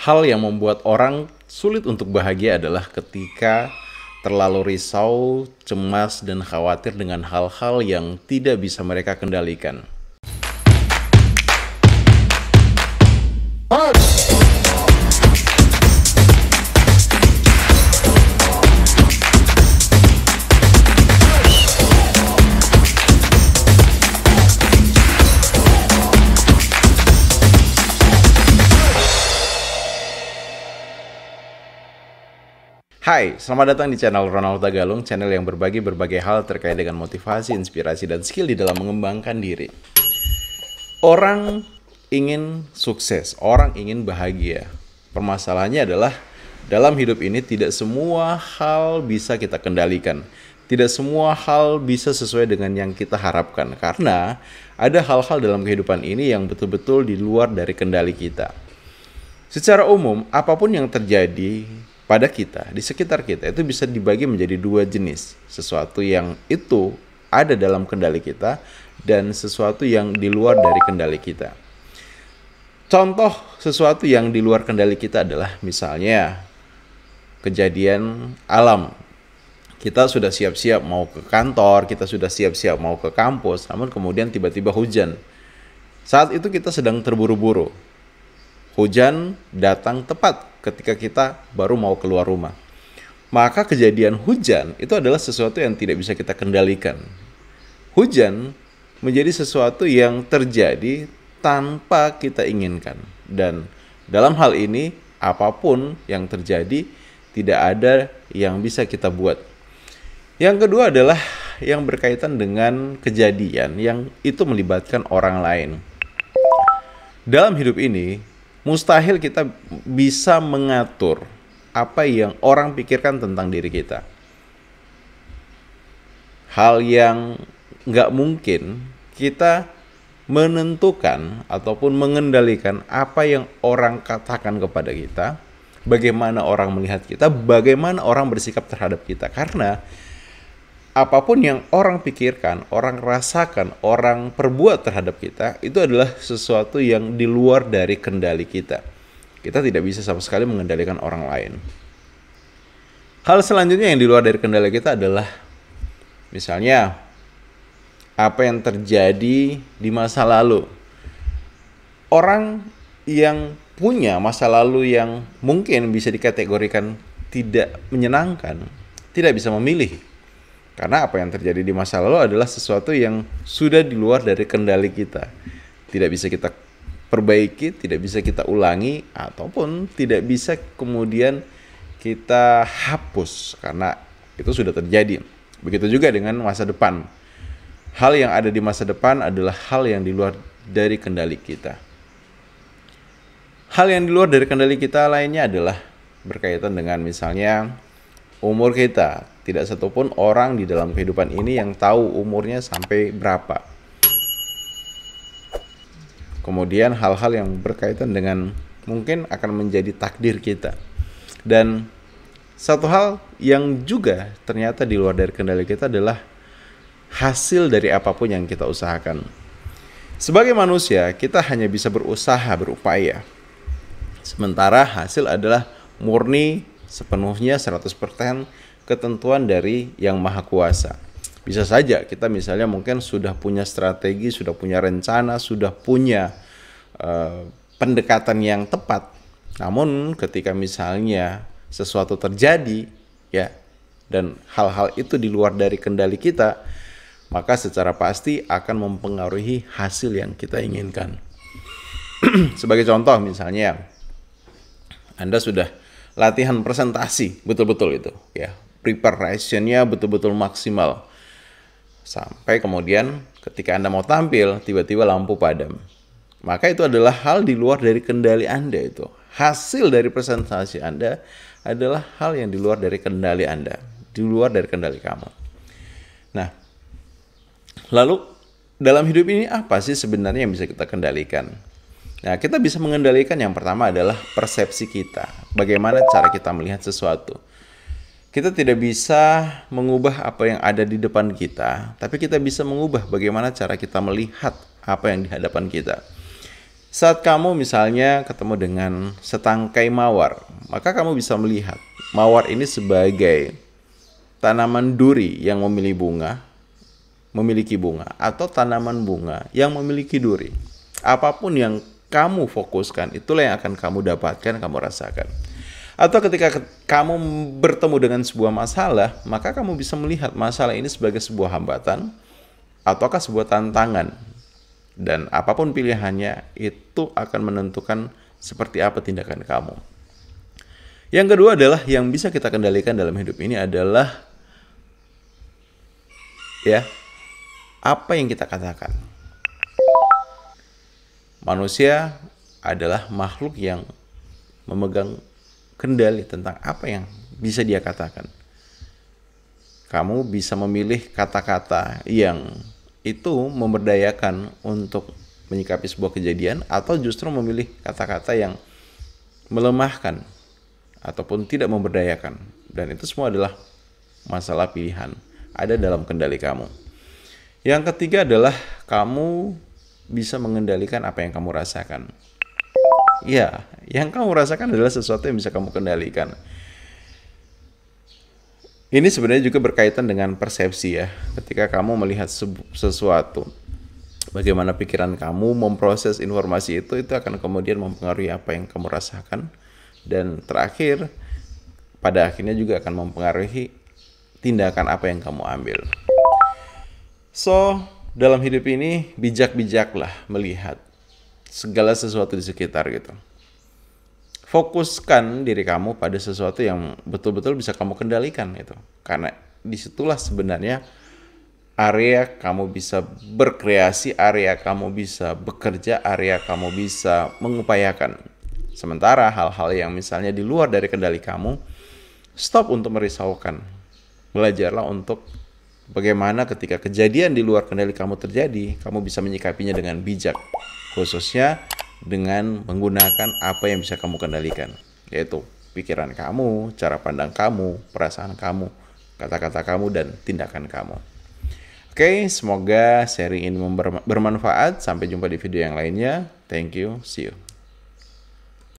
Hal yang membuat orang sulit untuk bahagia adalah ketika terlalu risau, cemas, dan khawatir dengan hal-hal yang tidak bisa mereka kendalikan. Hai, selamat datang di channel Ronald Tagalung, channel yang berbagi berbagai hal terkait dengan motivasi, inspirasi, dan skill di dalam mengembangkan diri. Orang ingin sukses, orang ingin bahagia. Permasalahannya adalah dalam hidup ini tidak semua hal bisa kita kendalikan. Tidak semua hal bisa sesuai dengan yang kita harapkan. Karena ada hal-hal dalam kehidupan ini yang betul-betul di luar dari kendali kita. Secara umum, apapun yang terjadi pada kita, di sekitar kita, itu bisa dibagi menjadi dua jenis. Sesuatu yang itu ada dalam kendali kita dan sesuatu yang di luar dari kendali kita. Contoh sesuatu yang di luar kendali kita adalah misalnya kejadian alam. Kita sudah siap-siap mau ke kantor, kita sudah siap-siap mau ke kampus, namun kemudian tiba-tiba hujan. Saat itu kita sedang terburu-buru. Hujan datang tepat ketika kita baru mau keluar rumah. Maka kejadian hujan itu adalah sesuatu yang tidak bisa kita kendalikan. Hujan menjadi sesuatu yang terjadi tanpa kita inginkan. Dan dalam hal ini, apapun yang terjadi, tidak ada yang bisa kita buat. Yang kedua adalah yang berkaitan dengan kejadian yang itu melibatkan orang lain. Dalam hidup ini, mustahil kita bisa mengatur apa yang orang pikirkan tentang diri kita. Hal yang nggak mungkin kita menentukan ataupun mengendalikan apa yang orang katakan kepada kita, bagaimana orang melihat kita, bagaimana orang bersikap terhadap kita. Karena apapun yang orang pikirkan, orang rasakan, orang perbuat terhadap kita, itu adalah sesuatu yang di luar dari kendali kita. Kita tidak bisa sama sekali mengendalikan orang lain. Hal selanjutnya yang di luar dari kendali kita adalah misalnya apa yang terjadi di masa lalu. Orang yang punya masa lalu yang mungkin bisa dikategorikan tidak menyenangkan, tidak bisa memilih. Karena apa yang terjadi di masa lalu adalah sesuatu yang sudah di luar dari kendali kita. Tidak bisa kita perbaiki, tidak bisa kita ulangi, ataupun tidak bisa kemudian kita hapus karena itu sudah terjadi. Begitu juga dengan masa depan. Hal yang ada di masa depan adalah hal yang di luar dari kendali kita. Hal yang di luar dari kendali kita lainnya adalah berkaitan dengan misalnya umur kita. Tidak satupun orang di dalam kehidupan ini yang tahu umurnya sampai berapa. Kemudian hal-hal yang berkaitan dengan mungkin akan menjadi takdir kita. Dan satu hal yang juga ternyata di luar dari kendali kita adalah hasil dari apapun yang kita usahakan. Sebagai manusia, kita hanya bisa berusaha, berupaya. Sementara hasil adalah murni sepenuhnya 100% ketentuan dari Yang Maha Kuasa. Bisa saja kita misalnya mungkin sudah punya strategi, sudah punya rencana, sudah punya pendekatan yang tepat. Namun ketika misalnya sesuatu terjadi ya dan hal-hal itu di luar dari kendali kita, maka secara pasti akan mempengaruhi hasil yang kita inginkan. Sebagai contoh misalnya Anda sudah latihan presentasi betul-betul itu ya. Preparation-nya betul-betul maksimal. Sampai kemudian ketika Anda mau tampil, tiba-tiba lampu padam. Maka itu adalah hal di luar dari kendali Anda itu. Hasil dari presentasi Anda adalah hal yang di luar dari kendali Anda. Di luar dari kendali kamu. Nah, lalu dalam hidup ini apa sih sebenarnya yang bisa kita kendalikan? Nah, kita bisa mengendalikan yang pertama adalah persepsi kita. Bagaimana cara kita melihat sesuatu. Kita tidak bisa mengubah apa yang ada di depan kita, tapi kita bisa mengubah bagaimana cara kita melihat apa yang di hadapan kita. Saat kamu misalnya ketemu dengan setangkai mawar, maka kamu bisa melihat mawar ini sebagai tanaman duri yang memiliki bunga, atau tanaman bunga yang memiliki duri. Apapun yang kamu fokuskan, itulah yang akan kamu dapatkan, kamu rasakan. Atau ketika kamu bertemu dengan sebuah masalah, maka kamu bisa melihat masalah ini sebagai sebuah hambatan ataukah sebuah tantangan. Dan apapun pilihannya, itu akan menentukan seperti apa tindakan kamu. Yang kedua adalah yang bisa kita kendalikan dalam hidup ini adalah apa yang kita katakan. Manusia adalah makhluk yang memegang kendali tentang apa yang bisa dia katakan. Kamu bisa memilih kata-kata yang itu memberdayakan untuk menyikapi sebuah kejadian, atau justru memilih kata-kata yang melemahkan ataupun tidak memberdayakan. Dan itu semua adalah masalah pilihan, ada dalam kendali kamu. Yang ketiga adalah kamu bisa mengendalikan apa yang kamu rasakan. Ya, yang kamu rasakan adalah sesuatu yang bisa kamu kendalikan. Ini sebenarnya juga berkaitan dengan persepsi ya. Ketika kamu melihat sesuatu, bagaimana pikiran kamu memproses informasi itu akan kemudian mempengaruhi apa yang kamu rasakan. Dan terakhir, pada akhirnya juga akan mempengaruhi tindakan apa yang kamu ambil. So, dalam hidup ini bijak-bijaklah melihat segala sesuatu di sekitar gitu. Fokuskan diri kamu pada sesuatu yang betul-betul bisa kamu kendalikan itu. Karena disitulah sebenarnya area kamu bisa berkreasi, area kamu bisa bekerja, area kamu bisa mengupayakan. Sementara hal-hal yang misalnya di luar dari kendali kamu, stop untuk merisaukan. Belajarlah untuk bagaimana ketika kejadian di luar kendali kamu terjadi, kamu bisa menyikapinya dengan bijak. Khususnya dengan menggunakan apa yang bisa kamu kendalikan, yaitu pikiran kamu, cara pandang kamu, perasaan kamu, kata-kata kamu, dan tindakan kamu. Oke, semoga sharing ini bermanfaat. Sampai jumpa di video yang lainnya. Thank you, see you.